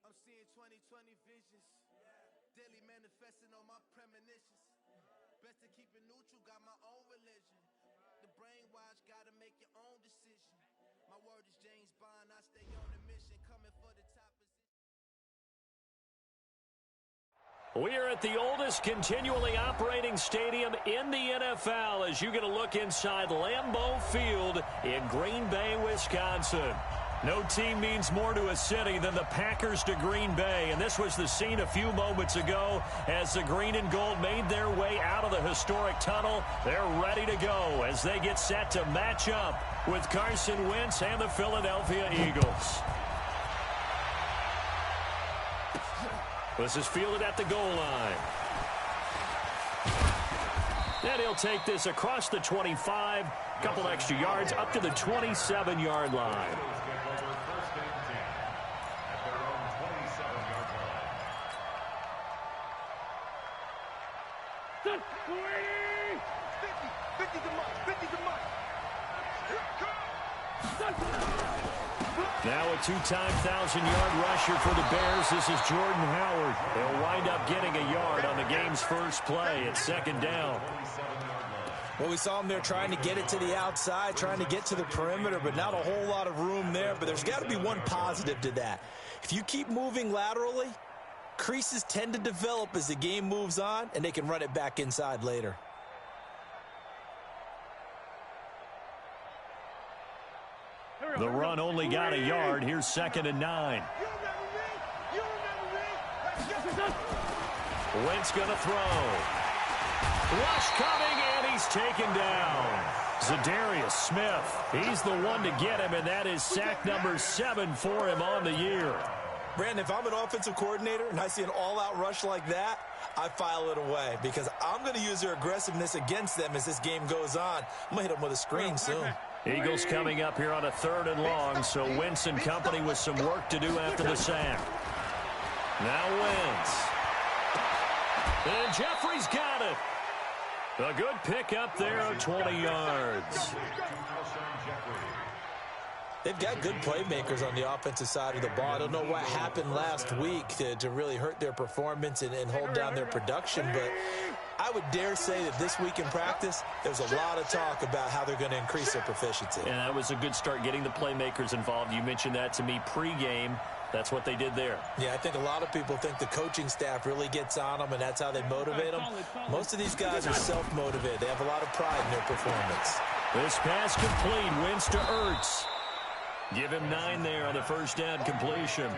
I'm seeing 2020 visions, daily manifesting on my premonitions. Best to keep it neutral, got my own religion. The brainwash, gotta make your own decision. My word is James Bond, I stay on the mission, coming for the top position. We are at the oldest continually operating stadium in the NFL as you get a look inside Lambeau Field in Green Bay, Wisconsin. No team means more to a city than the Packers to Green Bay, and this was the scene a few moments ago as the green and gold made their way out of the historic tunnel. They're ready to go as they get set to match up with Carson Wentz and the Philadelphia Eagles. This is fielded at the goal line. And he'll take this across the 25, couple extra yards up to the 27-yard line. Now a two-time 1,000-yard rusher for the Bears. This is Jordan Howard. They'll wind up getting a yard on the game's first play. It's second down. Well, we saw him there trying to get it to the outside, trying to get to the perimeter, but not a whole lot of room there. But there's got to be one positive to that. If you keep moving laterally, creases tend to develop as the game moves on, and they can run it back inside later. The run only got a yard. Here's second and 9. Wentz going to throw. Rush coming, and he's taken down. Za'Darius Smith, he's the one to get him, and that is sack number 7 for him on the year. Brandon, if I'm an offensive coordinator and I see an all-out rush like that, I file it away because I'm going to use their aggressiveness against them as this game goes on. I'm going to hit them with a screen soon. Eagles coming up here on a 3rd and long, so Wentz and company with some work to do after the sack. Now Wentz. And Jeffrey's got it. A good pick up there of 20 yards. They've got good playmakers on the offensive side of the ball. I don't know what happened last week to really hurt their performance and hold down their production, but I would dare say that this week in practice, there's a lot of talk about how they're going to increase their proficiency. And that was a good start getting the playmakers involved. You mentioned that to me pregame. That's what they did there. Yeah, I think a lot of people think the coaching staff really gets on them, and that's how they motivate them. Most of these guys are self-motivated. They have a lot of pride in their performance. This pass complete. Wentz to Ertz. Give him 9 there on the first down completion.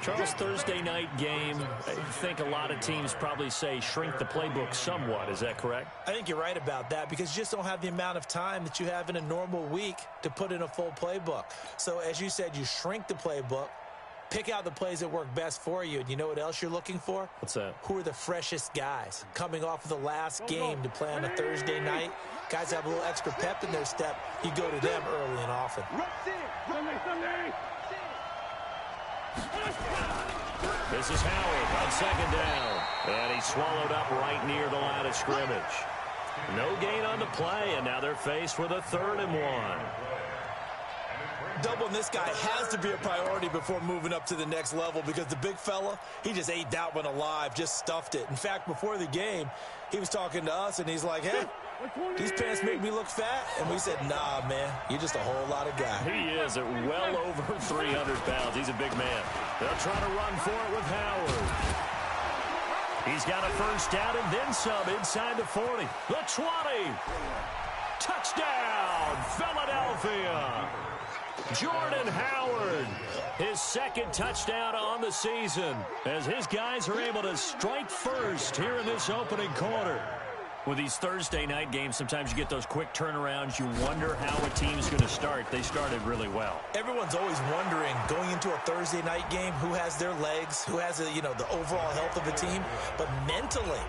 Charles, Thursday night game, I think a lot of teams probably say shrink the playbook somewhat. Is that correct? I think you're right about that because you just don't have the amount of time that you have in a normal week to put in a full playbook. So as you said, you shrink the playbook, pick out the plays that work best for you. And you know what else you're looking for? What's that? Who are the freshest guys coming off of the last game to play on a Thursday night? Guys have a little extra pep in their step. You go to them early and often. This is Howard on second down. And he's swallowed up right near the line of scrimmage. No gain on the play, and now they're faced with a 3rd and 1. Doubling this guy has to be a priority before moving up to the next level because the big fella, he just ate that one alive, just stuffed it. In fact, before the game, he was talking to us, and he's like, hey, these pants make me look fat. And we said, nah, man, you're just a whole lot of guy. He is at well over 300 pounds. He's a big man. They'll try to run for it with Howard. He's got a first down and then some inside the 40. The 20. Touchdown, Philadelphia. Jordan Howard, his 2nd touchdown on the season as his guys are able to strike first here in this opening quarter. With these Thursday night games, sometimes you get those quick turnarounds. You wonder how a team's going to start. They started really well. Everyone's always wondering, going into a Thursday night game, who has their legs, who has the overall health of the team. But mentally,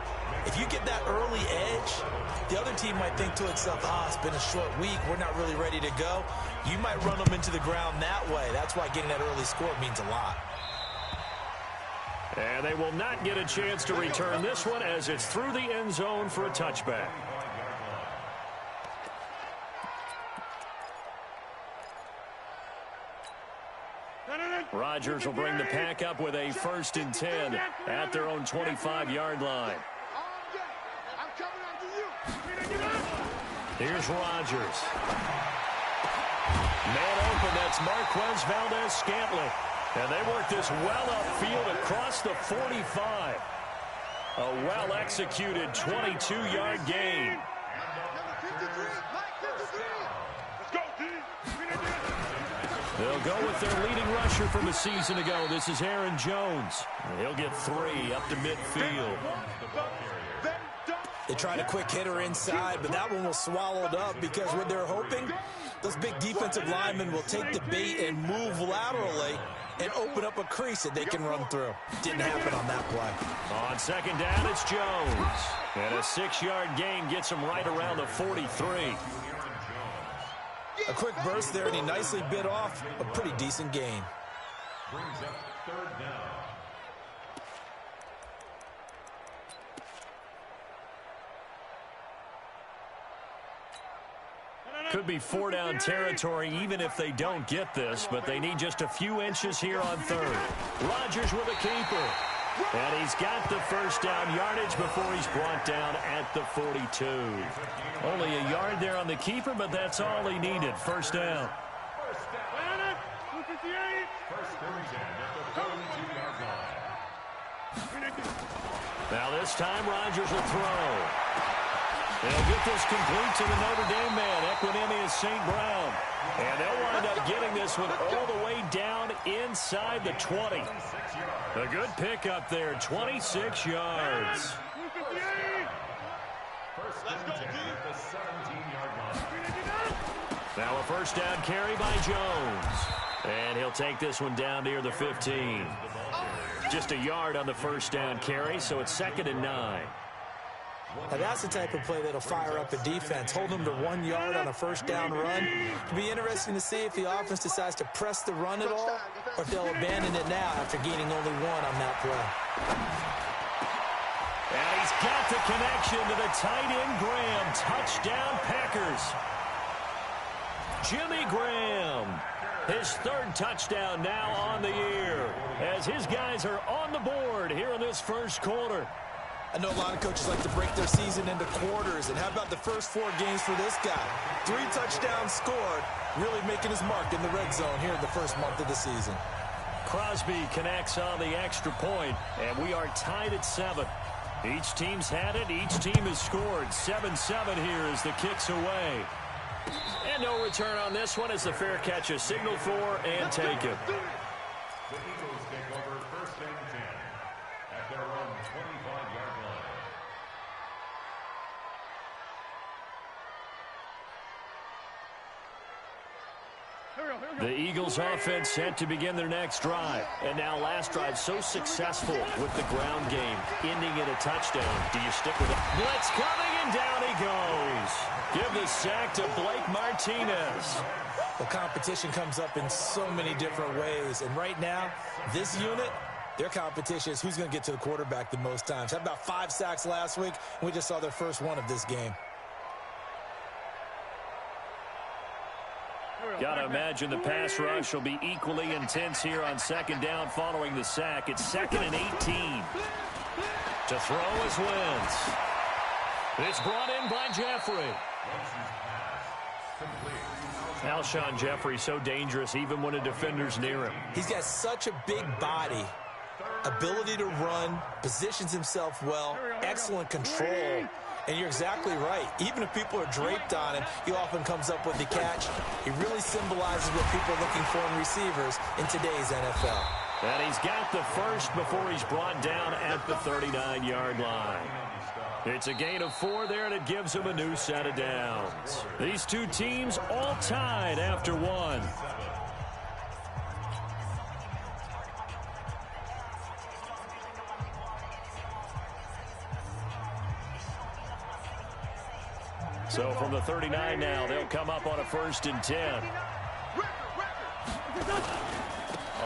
if you get that early edge, the other team might think to itself, it's been a short week. We're not really ready to go. You might run them into the ground that way. That's why getting that early score means a lot. And they will not get a chance to return this one as it's through the end zone for a touchback. Rodgers will bring the pack up with a 1st and 10 at their own 25-yard line. Here's Rodgers. Man open, that's Marquez Valdez-Scantling. And they work this well upfield across the 45. A well-executed 22-yard gain. They'll go with their leading rusher from a season ago. This is Aaron Jones. He'll get 3 up to midfield. They tried a quick hitter inside, but that one was swallowed up because what they're hoping, those big defensive linemen will take the bait and move laterally and open up a crease that they can run through. Didn't happen on that play. On 2nd down, it's Jones. And a 6-yard gain gets him right around the 43. A quick burst there, and he nicely bit off a pretty decent gain. Brings up 3rd down. Could be 4-down territory even if they don't get this, but they need just a few inches here on 3rd. Rodgers with a keeper. And he's got the 1st down yardage before he's brought down at the 42. Only a yard there on the keeper, but that's all he needed. 1st down. Now this time Rodgers will throw. They'll get this complete to the Notre Dame man, Equinemius St. Brown. And they'll wind up getting this one all the way down inside the 20. A good pickup there, 26 yards. Now a 1st down carry by Jones. And he'll take this one down near the 15. Just a yard on the 1st down carry, so it's 2nd and 9. Now that's the type of play that'll fire up a defense. Hold them to 1 yard on a 1st down run. It'll be interesting to see if the offense decides to press the run at all, or if they'll abandon it now after gaining only 1 on that play. And he's got the connection to the tight end, Graham. Touchdown, Packers. Jimmy Graham, his 3rd touchdown now on the year, as his guys are on the board here in this 1st quarter. I know a lot of coaches like to break their season into quarters, and how about the first 4 games for this guy? 3 touchdowns scored, really making his mark in the red zone here in the 1st month of the season. Crosby connects on the extra point, and we are tied at 7. Each team's had it, each team has scored. 7-7 here as the kick's away. And no return on this one as the fair catch is signaled for and taken. The Eagles take over 1st and 10 at their own 25-yard line. The Eagles offense set to begin their next drive. And now last drive so successful with the ground game, ending in a touchdown. Do you stick with it? Blitz coming, and down he goes. Give the sack to Blake Martinez. Well, competition comes up in so many different ways. And right now, this unit, their competition is who's going to get to the quarterback the most times. Had about 5 sacks last week, and we just saw their first one of this game. Got to imagine the pass rush will be equally intense here on 2nd down following the sack. It's 2nd and 18. To throw is Wentz. It's brought in by Jeffrey. Alshon Jeffrey so dangerous even when a defender's near him. He's got such a big body, ability to run, positions himself well, excellent control. And you're exactly right. Even if people are draped on him, he often comes up with the catch. He really symbolizes what people are looking for in receivers in today's NFL. And he's got the first before he's brought down at the 39-yard line. It's a gain of 4 there, and it gives him a new set of downs. These two teams all tied after 1. So from the 39 now, they'll come up on a 1st and 10.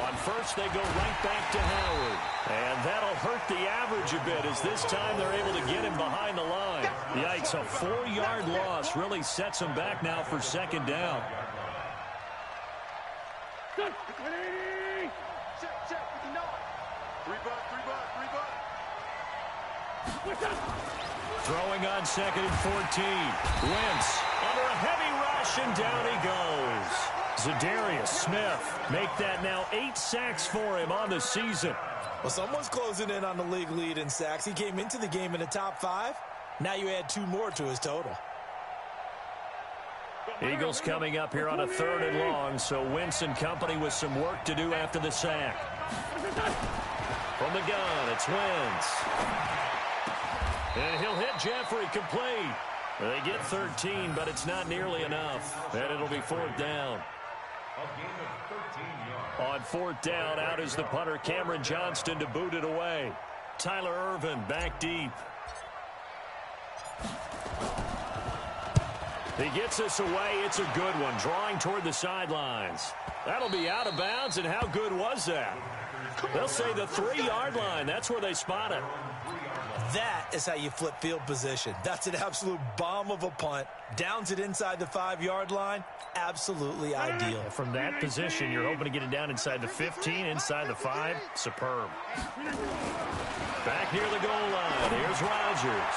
On first, they go right back to Howard. And that'll hurt the average a bit as this time they're able to get him behind the line. Yikes, a 4-yard loss really sets them back now for 2nd down. Throwing on 2nd and 14. Wentz under a heavy rush, and down he goes. Za'Darius Smith make that now 8 sacks for him on the season. Well, someone's closing in on the league lead in sacks. He came into the game in the top 5. Now you add 2 more to his total. Eagles coming up here on a 3rd and long, so Wentz and company with some work to do after the sack. From the gun, it's Wentz. And he'll hit Jeffrey complete. They get 13, but it's not nearly enough. And it'll be 4th down. A gain of 13 yards. On 4th down, out is the punter, Cameron Johnston, to boot it away. Tyler Ervin back deep. He gets us away. It's a good one, drawing toward the sidelines. That'll be out of bounds, and how good was that? They'll say the 3-yard line. That's where they spot it. That is how you flip field position. That's an absolute bomb of a punt. Downs it inside the 5-yard line. Absolutely ideal. From that position, you're hoping to get it down inside the 15, inside the 5. Superb. Back near the goal line. Here's Rodgers.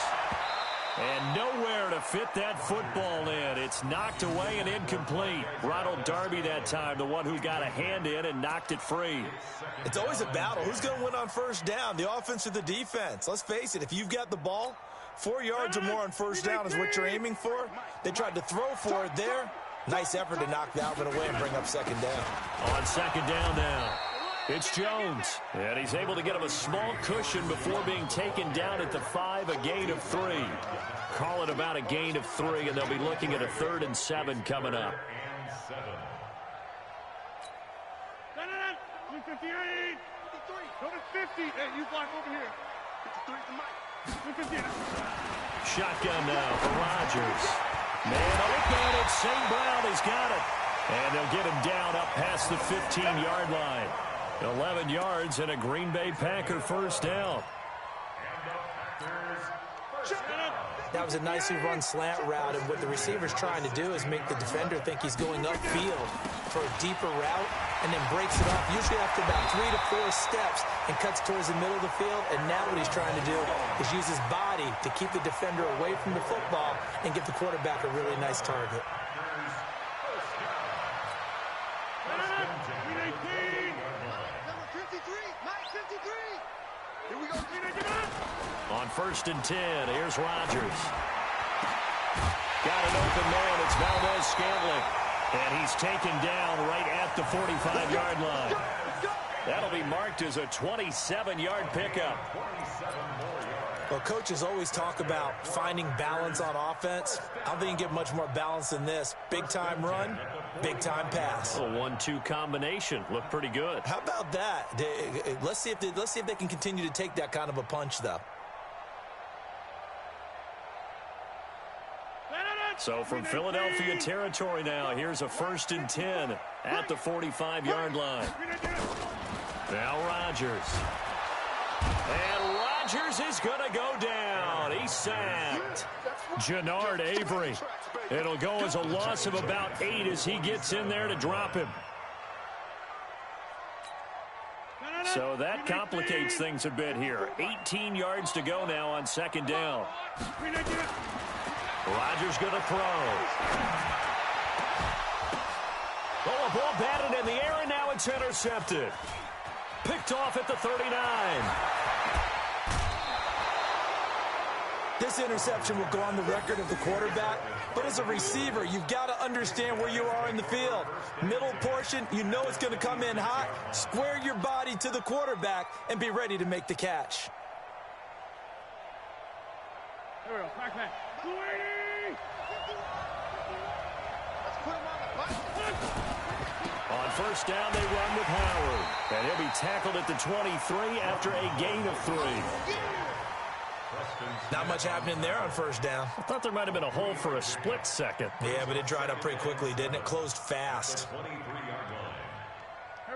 And nowhere to fit that football in. It's knocked away and incomplete. Ronald Darby that time, the one who got a hand in and knocked it free. It's always a battle. Who's going to win on 1st down, the offense or the defense? Let's face it, if you've got the ball, 4 yards or more on 1st down is what you're aiming for. They tried to throw for it there. Nice effort to knock that one away and bring up 2nd down. On 2nd down now, it's Jones. And he's able to get him a small cushion before being taken down at the 5, a gain of 3. Call it about a gain of 3, and they'll be looking at a 3rd and 7 coming up. 58. Go to 50. Hey, you block over here. 53 to Mike. Shotgun now for Rodgers. Man open, it's St. Brown. He's got it. And they'll get him down up past the 15-yard line. 11 yards and a Green Bay Packer 1st down. That was a nicely run slant route, and what the receiver's trying to do is make the defender think he's going upfield for a deeper route, and then breaks it off, usually after about 3 to 4 steps, and cuts towards the middle of the field. And now what he's trying to do is use his body to keep the defender away from the football and give the quarterback a really nice target. On 1st and 10, here's Rodgers. Got an open man. It's Valdez-Scantling. And he's taken down right at the 45-yard line. That'll be marked as a 27-yard pickup. Well, coaches always talk about finding balance on offense. I don't think you can get much more balance than this. Big-time run, big-time pass. A 1-2 combination. Looked pretty good. How about that? Let's see if they can continue to take that kind of a punch, though. So from Philadelphia territory now, here's a 1st and 10 at the 45-yard line. Now Rodgers. And Rodgers is going to go down. He's sacked. Jannard Avery. It'll go as a loss of about 8 as he gets in there to drop him. So that complicates things a bit here. 18 yards to go now on 2nd down. Rodgers going to throw. Oh, a ball batted in the air, and now it's intercepted. Picked off at the 39. This interception will go on the record of the quarterback, but as a receiver, you've got to understand where you are in the field. Middle portion, you know it's going to come in hot. Square your body to the quarterback and be ready to make the catch. There we go. Back. On 1st down, they run with Howard. And he'll be tackled at the 23 after a gain of 3. Not much happening there on 1st down. I thought there might have been a hole for a split second. Yeah, but it dried up pretty quickly, didn't it? Closed fast.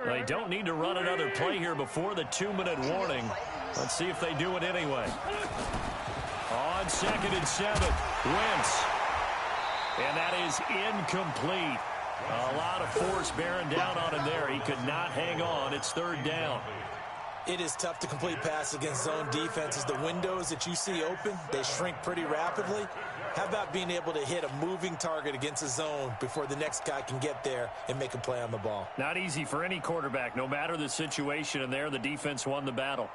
They don't need to run another play here before the 2-minute warning. Let's see if they do it anyway. On 2nd and 7, Wentz. And that is incomplete. A lot of force bearing down on him there. He could not hang on. It's 3rd down. It is tough to complete passes against zone defenses. The windows that you see open, they shrink pretty rapidly. How about being able to hit a moving target against a zone before the next guy can get there and make a play on the ball? Not easy for any quarterback, no matter the situation, and there the defense won the battle.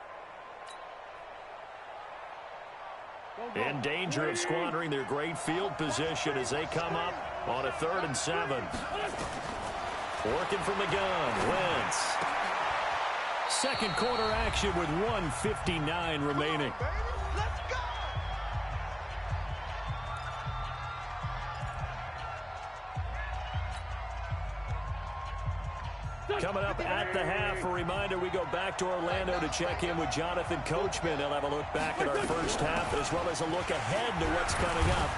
In danger of squandering their great field position as they come up on a 3rd and 7. Working from the gun, Wentz. Second quarter action with 1:59 remaining. Coming up at the half, a reminder, we go back to Orlando to check in with Jonathan Coachman. He'll have a look back at our first half as well as a look ahead to what's coming up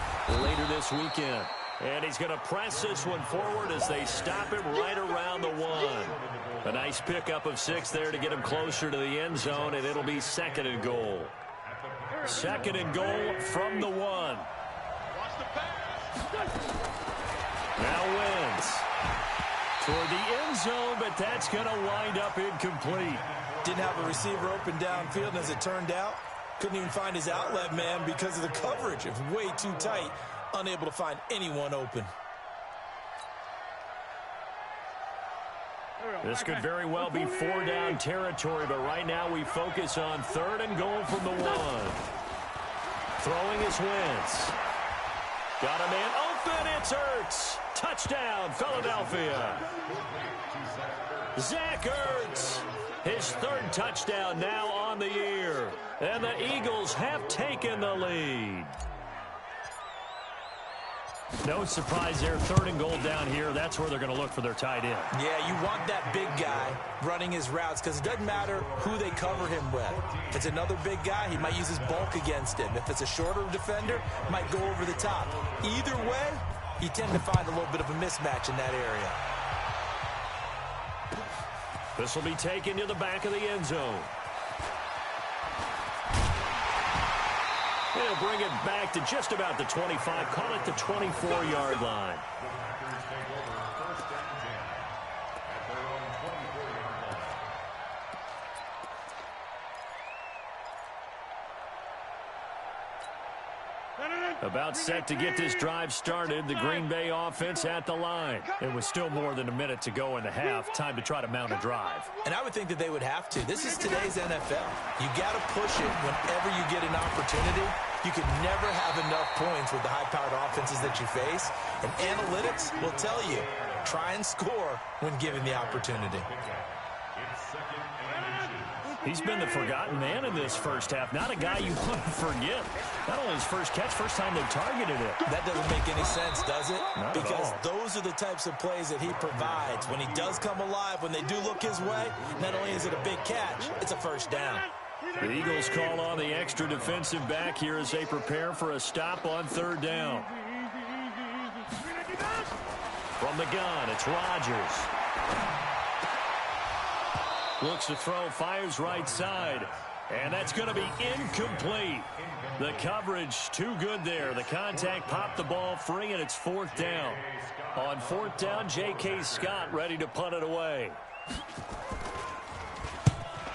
later this weekend. And he's going to press this one forward as they stop him right around the 1. A nice pickup of 6 there to get him closer to the end zone, and it'll be 2nd and goal. 2nd and goal from the 1. Now Wentz toward the end zone, but that's going to wind up incomplete. Didn't have a receiver open downfield, and as it turned out, couldn't even find his outlet man because of the coverage. It was way too tight, unable to find anyone open. This could very well be 4-down territory, but right now we focus on 3rd and goal from the 1. Throwing is Wentz. Got a man open, it's Ertz. Touchdown, Philadelphia. Zach Ertz, his 3rd touchdown now on the year. And the Eagles have taken the lead. No surprise there, 3rd and goal down here. That's where they're going to look for their tight end. Yeah, you want that big guy running his routes because it doesn't matter who they cover him with. If it's another big guy, he might use his bulk against him. If it's a shorter defender, might go over the top. Either way, you tend to find a little bit of a mismatch in that area. This will be taken to the back of the end zone. They'll bring it back to just about the 25, call it the 24-yard line. About set to get this drive started. The Green Bay offense at the line. It was still more than a minute to go in the half. Time to try to mount a drive. And I would think that they would have to. This is today's NFL. You got to push it whenever you get an opportunity. You can never have enough points with the high-powered offenses that you face. And analytics will tell you, try and score when given the opportunity. He's been the forgotten man in this first half. Not a guy you want to forget. Not only his first catch, first time they targeted it. That doesn't make any sense, does it? Not because those are the types of plays that he provides. When he does come alive, when they do look his way, not only is it a big catch, it's a first down. The Eagles call on the extra defensive back here as they prepare for a stop on 3rd down. From the gun, it's Rodgers. Looks to throw, fires right side. And that's going to be incomplete. The coverage too good there. The contact popped the ball free, and it's 4th down. On 4th down, J.K. Scott ready to punt it away.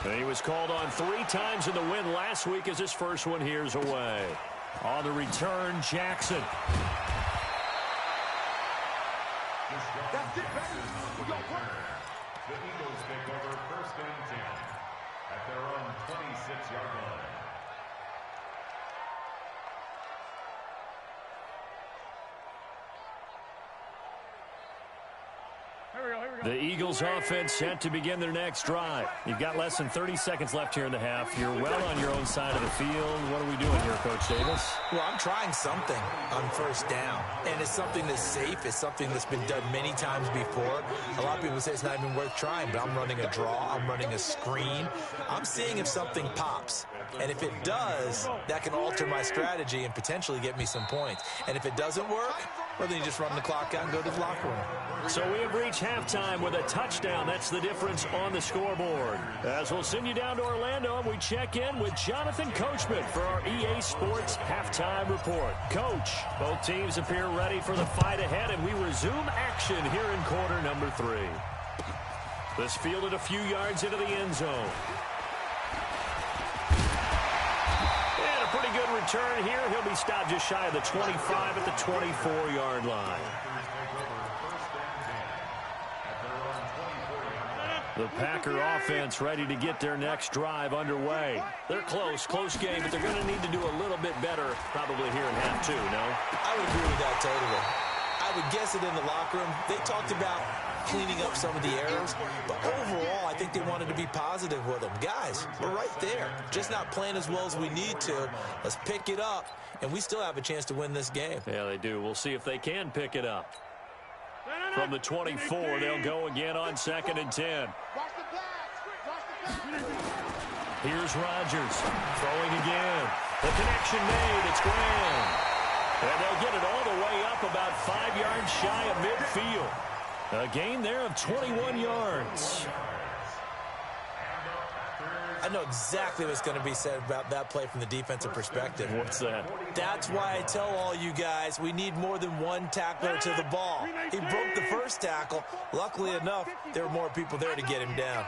And he was called on 3 times in the win last week as his first one here's away. On the return, Jackson. That's it, baby. We go work. The Eagles take over 1st and 10 at their own 26-yard line. The Eagles offense set to begin their next drive. You've got less than 30 seconds left here in the half. You're well on your own side of the field. What are we doing here, Coach Davis? Well, I'm trying something on 1st down. And it's something that's safe. It's something that's been done many times before. A lot of people say it's not even worth trying, but I'm running a draw. I'm running a screen. I'm seeing if something pops. And if it does, that can alter my strategy and potentially get me some points. And if it doesn't work, well, then you just run the clock out and go to the locker room. So we have reached halftime with a touchdown. That's the difference on the scoreboard. As we'll send you down to Orlando, and we check in with Jonathan Coachman for our EA Sports Halftime Report. Coach, both teams appear ready for the fight ahead, and we resume action here in quarter number 3. This fielded a few yards into the end zone. a pretty good return here. He'll be stopped just shy of the 25 at the 24-yard line. The Packer offense ready to get their next drive underway. They're close game, but they're going to need to do a little bit better probably here in half two, no? I would agree with that totally. I would guess it in the locker room. They talked about cleaning up some of the errors, but overall, I think they wanted to be positive with them. Guys, we're right there. Just not playing as well as we need to. Let's pick it up, and we still have a chance to win this game. Yeah, they do. We'll see if they can pick it up. From the 24, they'll go again on 2nd and 10. Here's Rodgers throwing again. The connection made. It's Graham. And they'll get it all the way up about 5 yards shy of midfield. A gain there of 21 yards. I know exactly what's going to be said about that play from the defensive perspective. What's that? That's why I tell all you guys we need more than one tackler to the ball. He broke the first tackle. Luckily enough, there were more people there to get him down.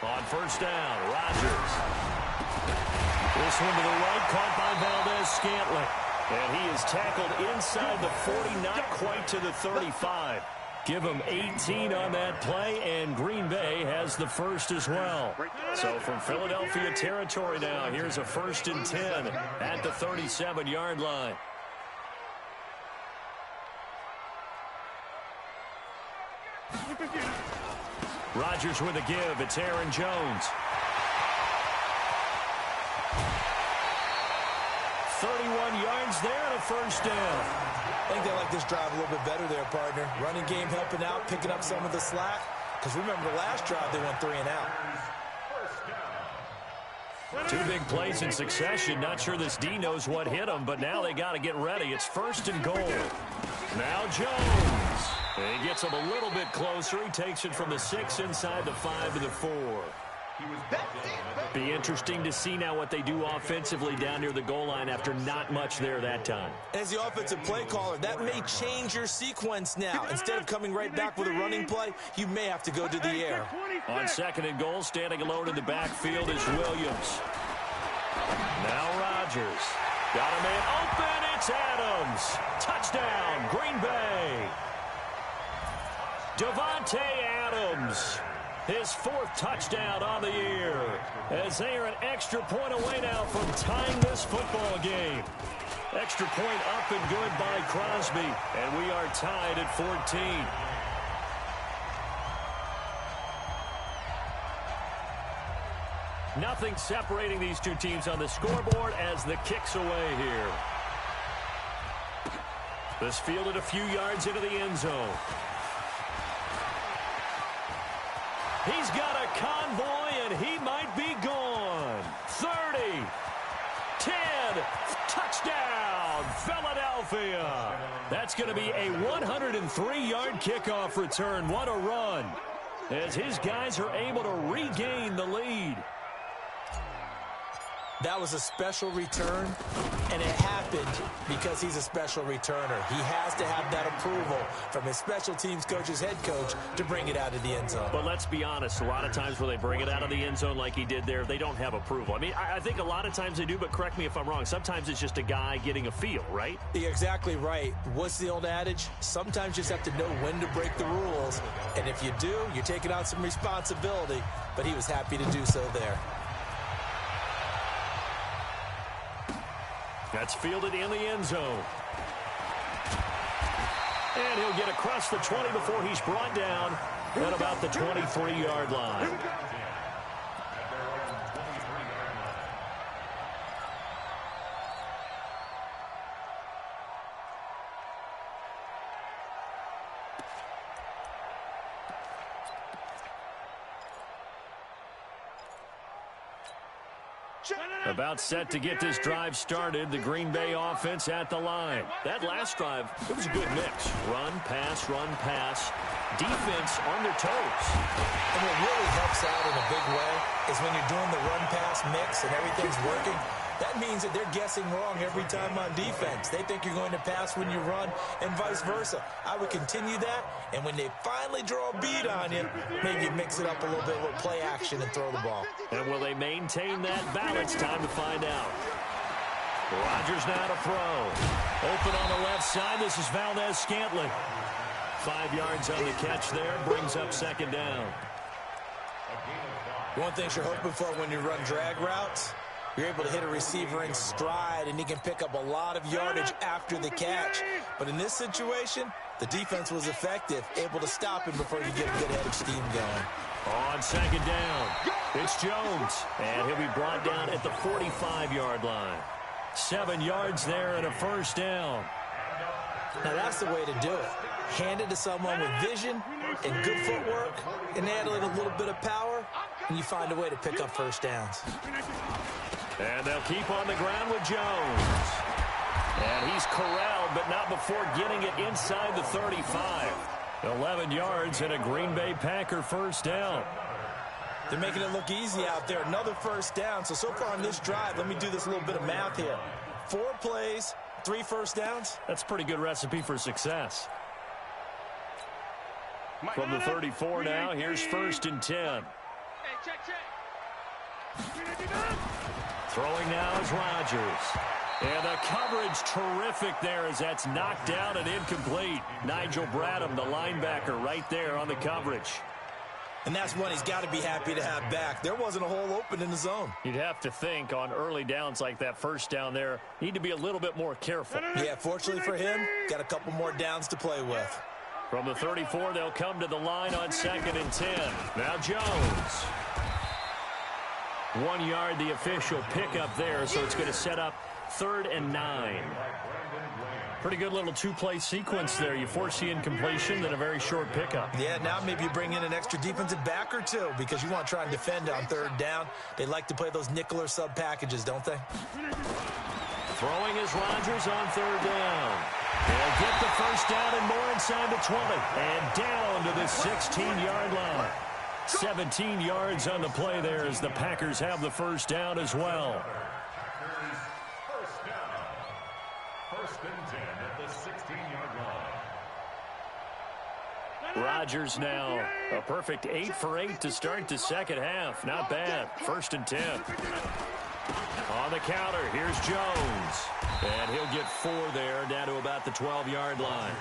On first down, Rodgers. This one to the right, caught by Valdez-Scantling. And he is tackled inside the 40, not quite to the 35. Give him 18 on that play, and Green Bay has the first as well. So from Philadelphia territory now, here's a 1st and 10 at the 37-yard line. Rodgers with a give. It's Aaron Jones. 31 yards there and a first down. I think they like this drive a little bit better there, partner. Running game helping out, picking up some of the slack. Because remember, the last drive they went 3 and out. 2 big plays in succession. Not sure this D knows what hit him, but now they got to get ready. It's 1st and goal. Now Jones. And he gets him a little bit closer. He takes it from the 6 inside the 5 to the 4. Be interesting to see now what they do offensively down near the goal line after not much there that time. As the offensive play caller, that may change your sequence now. Instead of coming right back with a running play, you may have to go to the air. On 2nd and goal, standing alone in the backfield is Williams. Now Rodgers. Got a man open. It's Adams. Touchdown, Green Bay. Davante Adams. His 4th touchdown on the year, as they are an extra point away now from tying this football game. Extra point up and good by Crosby, and we are tied at 14. Nothing separating these two teams on the scoreboard as the kick's away here. This fielded a few yards into the end zone. He's got a convoy, and he might be gone. 30, 10, touchdown, Philadelphia. That's going to be a 103-yard kickoff return. What a run, as his guys are able to regain the lead. That was a special return, and it happened because he's a special returner. He has to have that approval from his special teams coach's head coach to bring it out of the end zone. But let's be honest, a lot of times when they bring it out of the end zone like he did there, they don't have approval. I mean, I think a lot of times they do, but correct me if I'm wrong. Sometimes it's just a guy getting a feel, right? You're exactly right. What's the old adage? Sometimes you just have to know when to break the rules, and if you do, you're taking on some responsibility, but he was happy to do so there. That's fielded in the end zone. And he'll get across the 20 before he's brought down at about the 23-yard line. About set to get this drive started. The Green Bay offense at the line. That last drive, it was a good mix. Run, pass, defense on their toes. And what really helps out in a big way is when you're doing the run-pass mix and everything's working, That means that they're guessing wrong every time on defense. They think you're going to pass when you run and vice versa. I would continue that, and when they finally draw a bead on you, maybe mix it up a little bit with play action and throw the ball. And will they maintain that balance? Time to find out. Rodgers now to throw. Open on the left side. This is Valdez-Scantling. 5 yards on the catch there. Brings up second down. One thing you're hoping for when you run drag routes, you're able to hit a receiver in stride, and he can pick up a lot of yardage after the catch. But in this situation, the defense was effective, able to stop him before you get a good head of steam going. On second down, it's Jones, and he'll be brought down at the 45-yard line. 7 yards there and a first down. Now that's the way to do it. Hand it to someone with vision and good footwork, and add a little bit of power, and you find a way to pick up first downs. And they'll keep on the ground with Jones. And he's corralled, but not before getting it inside the 35. 11 yards and a Green Bay Packer first down. They're making it look easy out there. Another first down. So far on this drive, let me do this little bit of math here. 4 plays, 3 first downs. That's a pretty good recipe for success. From the 34 now, here's 1st and 10. Throwing now is Rodgers. And the coverage terrific there as that's knocked down and incomplete. Nigel Bradham, the linebacker, right there on the coverage. And that's one he's got to be happy to have back. There wasn't a hole open in the zone. You'd have to think on early downs like that first down there, need to be a little bit more careful. Yeah, fortunately for him, got a couple more downs to play with. From the 34, they'll come to the line on 2nd and 10. Now Jones. 1 yard, the official pickup there, so it's going to set up 3rd and 9. Pretty good little 2-play sequence there. You force the incompletion, then a very short pickup. Yeah, now maybe you bring in an extra defensive back or two because you want to try and defend on 3rd down. They like to play those nickel or sub packages, don't they? Throwing is Rodgers on 3rd down. They'll get the first down and more inside the 20. And down to the 16-yard line. 17 yards on the play there as the Packers have the first down as well. First down. 1st and 10 at the 16-yard line. Rodgers now a perfect 8 for 8 to start the second half. Not bad. 1st and 10. On the counter, here's Jones. And he'll get 4 there, down to about the 12-yard line.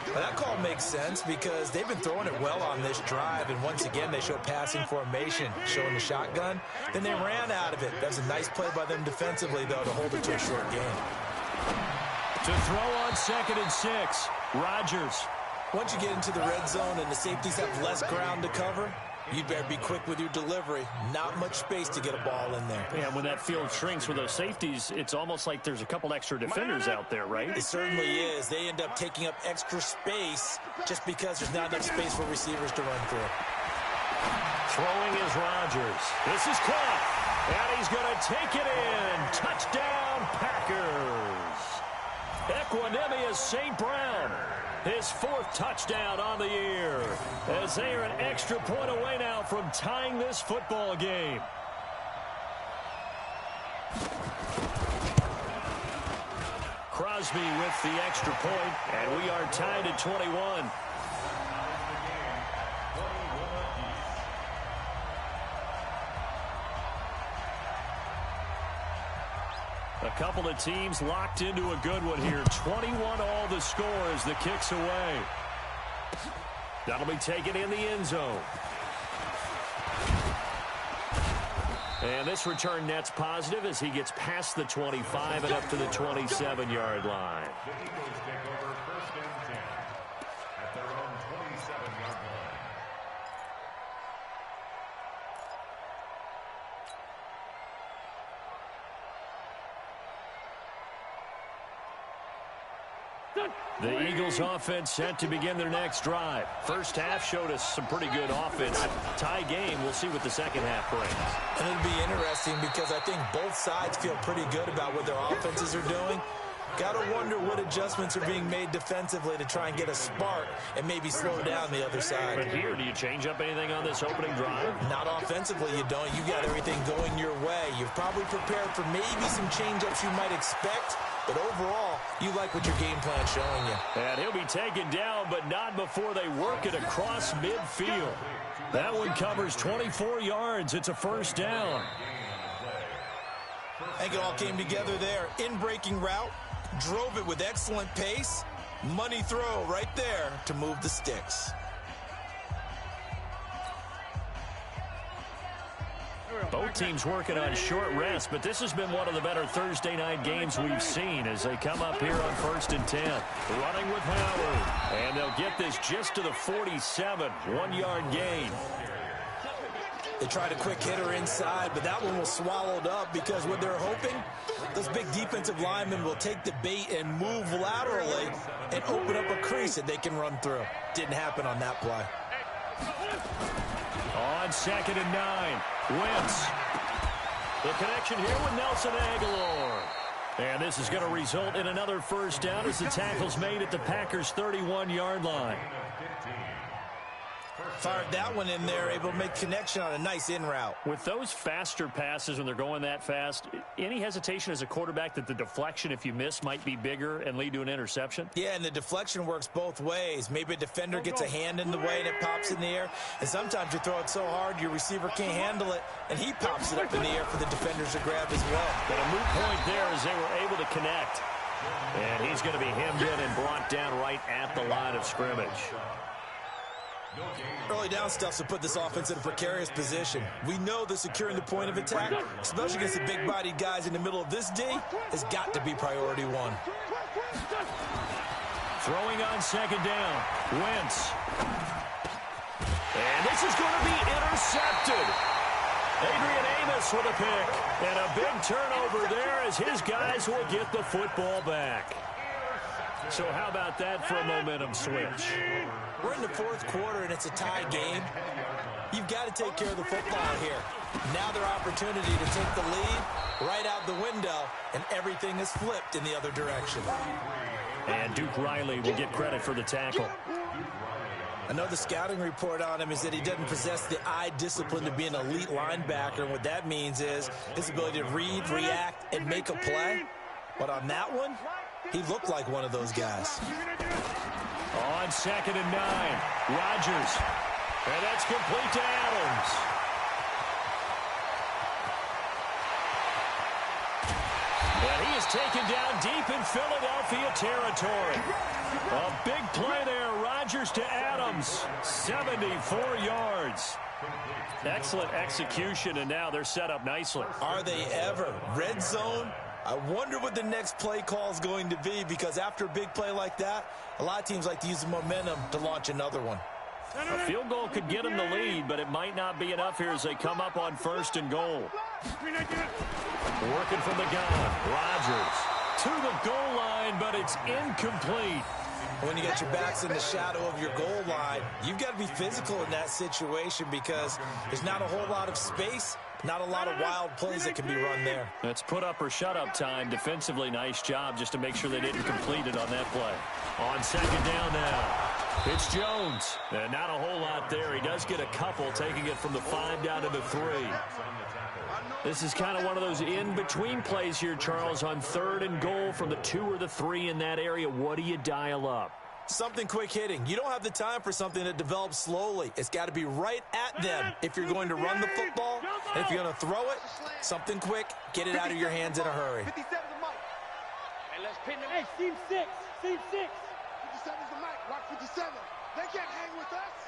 Well, that call makes sense because they've been throwing it well on this drive, and once again they show passing formation, showing the shotgun. Then they ran out of it. That's a nice play by them defensively, though, to hold it to a short game. To throw on 2nd and 6, Rodgers. Once you get into the red zone and the safeties have less ground to cover, you'd better be quick with your delivery. Not much space to get a ball in there. Yeah, when that field shrinks with those safeties, it's almost like there's a couple extra defenders out there, right? It certainly is. They end up taking up extra space just because there's not enough space for receivers to run through. Throwing is Rodgers. This is caught. And he's going to take it in. Touchdown, Packers. Equanimous St. Brown. His 4th touchdown on the year, as they are an extra point away now from tying this football game. Crosby with the extra point, and we are tied at 21. A couple of teams locked into a good one here. 21 all the score as the kick's away. That'll be taken in the end zone. And this return net's positive as he gets past the 25 and up to the 27-yard line. The Eagles take over 1st and 10 at their own 27-yard line. The Eagles offense set to begin their next drive. First half showed us some pretty good offense. Tie game, we'll see what the second half brings. And it'll be interesting because I think both sides feel pretty good about what their offenses are doing. Got to wonder what adjustments are being made defensively to try and get a spark and maybe slow down the other side. But here, do you change up anything on this opening drive? Not offensively, you don't. You got everything going your way. You've probably prepared for maybe some change-ups you might expect, but overall, you like what your game plan's showing you. And he'll be taken down, but not before they work it across midfield. That one covers 24 yards. It's a first down. I think it all came together there. In-breaking route, drove it with excellent pace. Money throw right there to move the sticks. Both teams working on short rest, but this has been one of the better Thursday night games we've seen as they come up here on 1st and 10. Running with Howard, and they'll get this just to the 47, 1-yard gain. They tried a quick hitter inside, but that one was swallowed up because what they're hoping, those big defensive linemen will take the bait and move laterally and open up a crease that they can run through. Didn't happen on that play. On 2nd and 9, Wentz. The connection here with Nelson Aguilar. And this is going to result in another first down as the tackle's made at the Packers' 31-yard line. Fired that one in there, able to make connection on a nice in route. With those faster passes when they're going that fast, any hesitation as a quarterback that the deflection, if you miss, might be bigger and lead to an interception? Yeah, and the deflection works both ways. Maybe a defender gets a hand in the way and it pops in the air. And sometimes you throw it so hard your receiver can't handle it, and he pops it up in the air for the defenders to grab as well. But a moot point there as they were able to connect. And he's going to be hemmed in and brought down right at the line of scrimmage. Early down stuff to put this offense in a precarious position. We know that securing the point of attack, especially against the big-bodied guys in the middle of this D, has got to be priority one. Throwing on 2nd down, Wentz. And this is going to be intercepted. Adrian Amos with a pick. And a big turnover there as his guys will get the football back. So how about that for a momentum switch? We're in the 4th quarter, and it's a tie game. You've got to take care of the football here. Now their opportunity to take the lead right out the window, and everything is flipped in the other direction. And Duke Riley will get credit for the tackle. I know the scouting report on him is that he doesn't possess the eye discipline to be an elite linebacker, and what that means is his ability to read, react, and make a play. But on that one, he looked like one of those guys. On 2nd and 9, Rodgers. And that's complete to Adams. And he is taken down deep in Philadelphia territory. A big play there, Rodgers to Adams. 74 yards. Excellent execution, and now they're set up nicely. Are they ever? Red zone? I wonder what the next play call is going to be, because after a big play like that, a lot of teams like to use the momentum to launch another one. A field goal could get them the lead, but it might not be enough here as they come up on 1st and goal. Working from the gun, Rodgers to the goal line, but it's incomplete. When you get your backs in the shadow of your goal line, you've got to be physical in that situation because there's not a whole lot of space, not a lot of wild plays that can be run there. That's put up or shut up time. Defensively, nice job just to make sure they didn't complete it on that play. On 2nd down now, it's Jones. And not a whole lot there. He does get a couple, taking it from the 5 down to the 3. This is kind of one of those in-between plays here, Charles, on 3rd and goal from the 2 or the 3 in that area. What do you dial up? Something quick hitting. You don't have the time for something that develops slowly. It's got to be right at them if you're going to run the football. And if you're going to throw it, something quick, get it out of your hands in a hurry. 57 is the mic. Hey, let's pin them. Hey, Team 6. Team 6. 57 is the mic. Rock 57. They can't hang with us.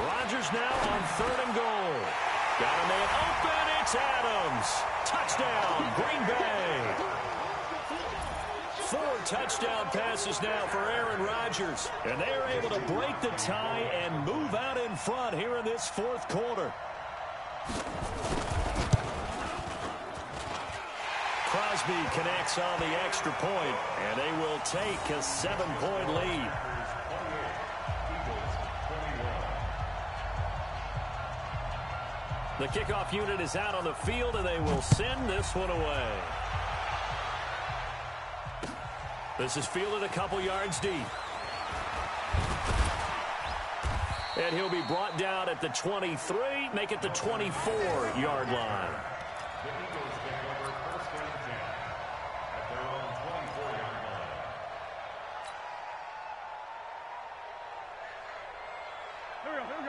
Rodgers now on 3rd and goal. Got a man open. It's Adams. Touchdown, Green Bay. 4 touchdown passes now for Aaron Rodgers. And they are able to break the tie and move out in front here in this 4th quarter. Crosby connects on the extra point, and they will take a 7-point lead. The kickoff unit is out on the field, and they will send this one away. This is fielded a couple yards deep. And he'll be brought down at the 23, make it the 24-yard line. The Eagles take over first and 10 at their own 24-yard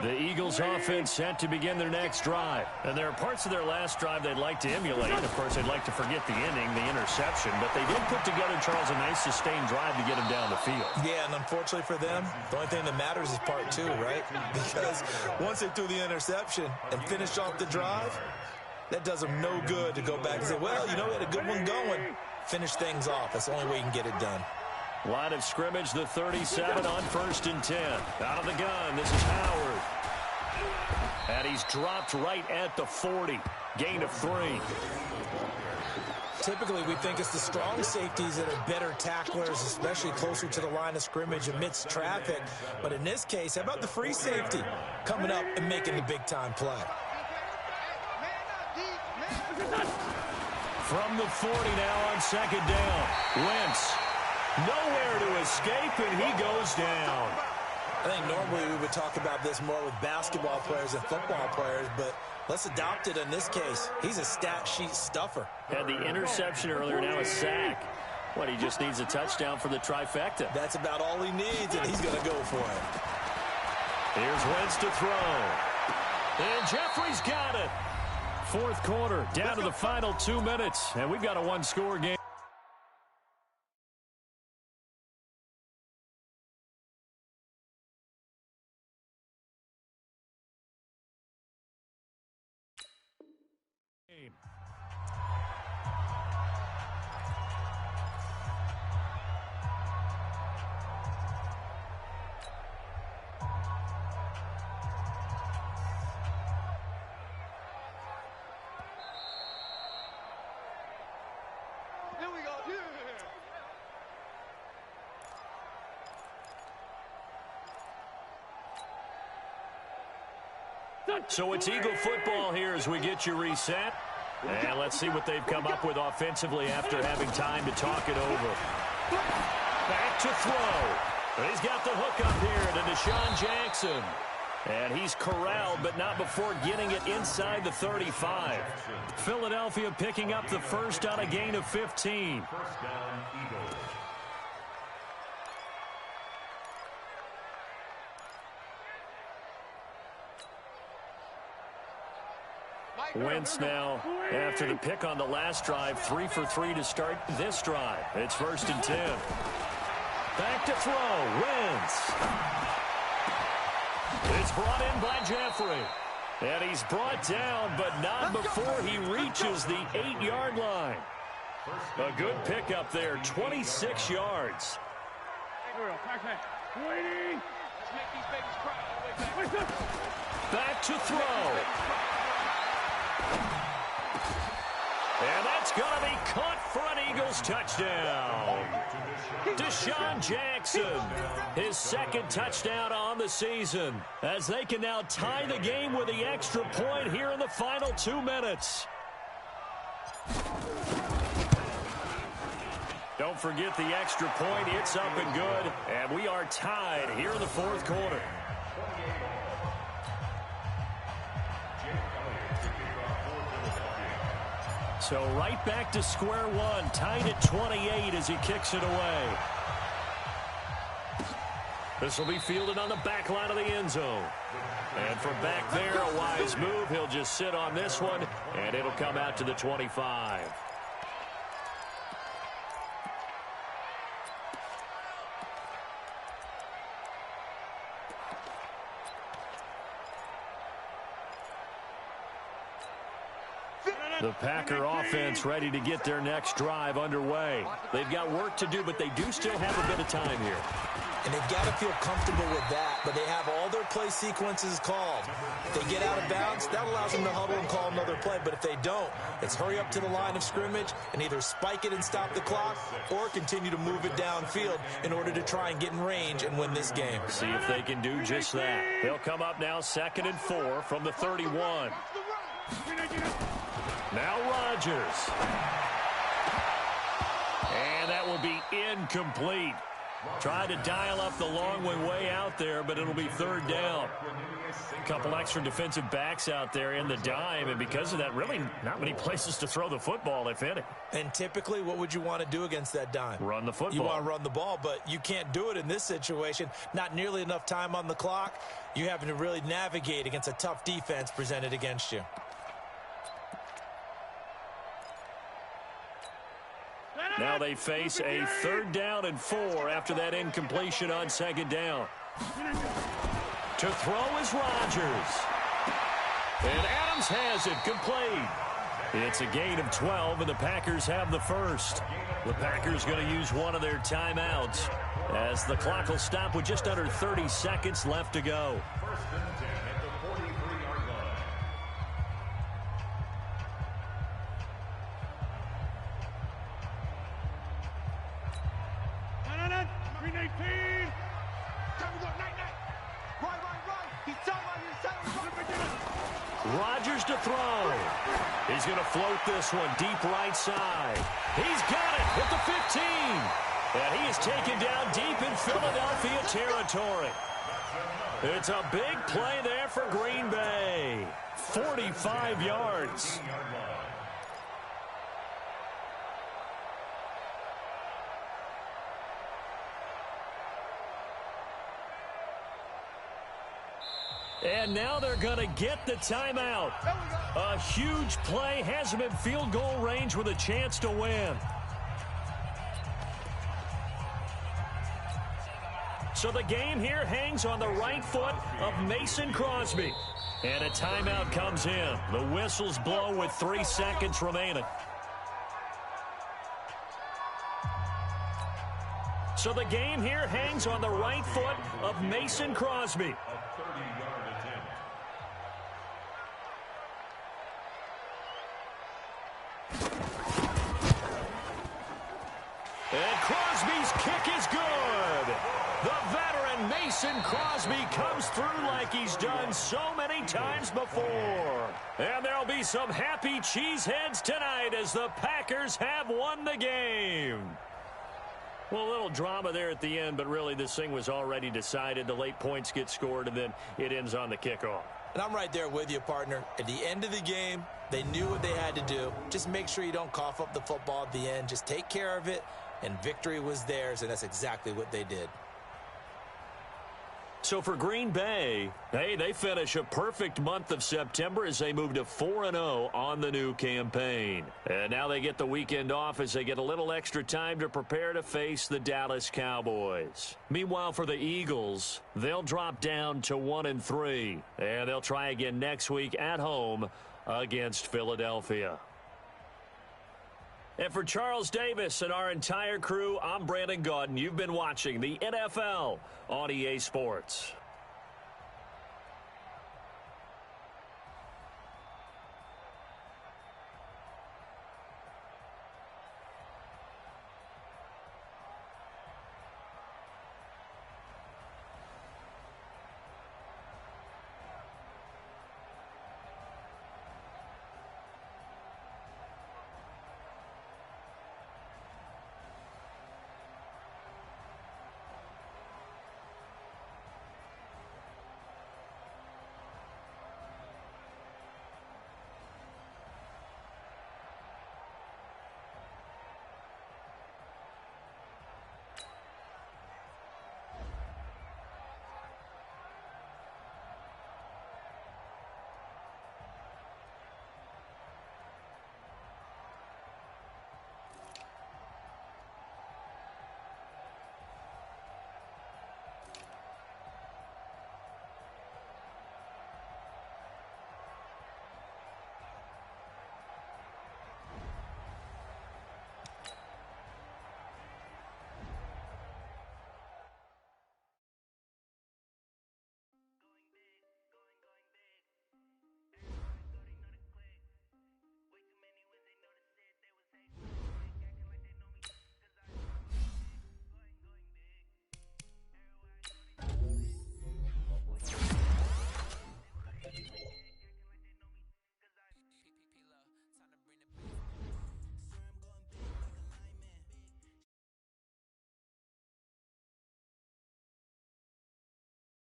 line. The Eagles offense set to begin their next drive. And there are parts of their last drive they'd like to emulate. Of course, they'd like to forget the inning, the interception. But they did put together, Charles, a nice sustained drive to get him down the field. Yeah, and unfortunately for them, the only thing that matters is part two, right? Because once they threw the interception and finished off the drive, that does them no good to go back and say, well, you know, we had a good one going. Finish things off. That's the only way you can get it done. Line of scrimmage, the 37 on 1st and 10. Out of the gun, this is Howard. And he's dropped right at the 40. Gain of 3. Typically, we think it's the strong safeties that are better tacklers, especially closer to the line of scrimmage amidst traffic. But in this case, how about the free safety coming up and making the big-time play? From the 40 now on 2nd down. Wentz. Nowhere to escape, and he goes down. I think normally we would talk about this more with basketball players and football players, but let's adopt it in this case. He's a stat sheet stuffer. Had the interception earlier, now a sack. What, he just needs a touchdown for the trifecta. That's about all he needs, and he's going to go for it. Here's Wentz to throw. And Jeffrey's got it. 4th quarter, down to the final 2 minutes, and we've got a one-score game. Here we go. Yeah. So it's Eagle football here as we get you reset. And let's see what they've come up with offensively after having time to talk it over. Back to throw. He's got the hook up here to Deshaun Jackson. And he's corralled, but not before getting it inside the 35. Philadelphia picking up the first on a gain of 15. First down, Eagles. Wentz now, after the pick on the last drive, 3 for 3 to start this drive. It's 1st and 10. Back to throw. Wentz. It's brought in by Jeffrey. And he's brought down, but not before he reaches the 8-yard line. A good pickup there, 26 yards. Back to throw. And that's going to be caught for an Eagles touchdown. Deshaun Jackson, his 2nd touchdown on the season, as they can now tie the game with the extra point here in the final 2 minutes. Don't forget the extra point. It's up and good, and we are tied here in the 4th quarter. So right back to square one, tied at 28 as he kicks it away. This will be fielded on the back line of the end zone. And from back there, a wise move. He'll just sit on this one, and it'll come out to the 25. The Packer offense ready to get their next drive underway. They've got work to do, but they do still have a bit of time here. And they've got to feel comfortable with that, but they have all their play sequences called. If they get out of bounds, that allows them to huddle and call another play. But if they don't, it's hurry up to the line of scrimmage and either spike it and stop the clock or continue to move it downfield in order to try and get in range and win this game. See if they can do just that. They'll come up now 2nd and 4 from the 31. Now Rodgers. And that will be incomplete. Tried to dial up the long way out there, but it'll be third down. A couple extra defensive backs out there in the dime, and because of that, really not many places to throw the football, if any. And typically, what would you want to do against that dime? Run the football. You want to run the ball, but you can't do it in this situation. Not nearly enough time on the clock. You having to really navigate against a tough defense presented against you. Now they face a 3rd down and 4 after that incompletion on 2nd down. To throw is Rodgers. And Adams has it complete. It's a gain of 12, and the Packers have the first. The Packers going to use one of their timeouts as the clock will stop with just under 30 seconds left to go. 1st and 10 at the 43-yard line. Green 18. Time to go. Night. Right. He's Rodgers to throw. He's going to float this one deep right side. He's got it at the 15. And he is taken down deep in Philadelphia territory. It's a big play there for Green Bay. 45 yards. And now they're going to get the timeout. A huge play has him in field goal range with a chance to win. So the game here hangs on the right foot of Mason Crosby. And a timeout comes in. The whistles blow with 3 seconds remaining. So the game here hangs on the right foot of Mason Crosby. And Crosby's kick is good. The veteran Mason Crosby comes through like he's done so many times before. And there'll be some happy cheeseheads tonight as the Packers have won the game. Well, a little drama there at the end, but really this thing was already decided. The late points get scored, and then it ends on the kickoff. And I'm right there with you, partner. At the end of the game, they knew what they had to do. Just make sure you don't cough up the football at the end. Just take care of it, and victory was theirs, and that's exactly what they did. So for Green Bay, hey, they finish a perfect month of September as they move to 4-0 on the new campaign. And now they get the weekend off as they get a little extra time to prepare to face the Dallas Cowboys. Meanwhile, for the Eagles, they'll drop down to 1-3, and they'll try again next week at home against Philadelphia. And for Charles Davis and our entire crew, I'm Brandon Gaudin. You've been watching the NFL on EA Sports.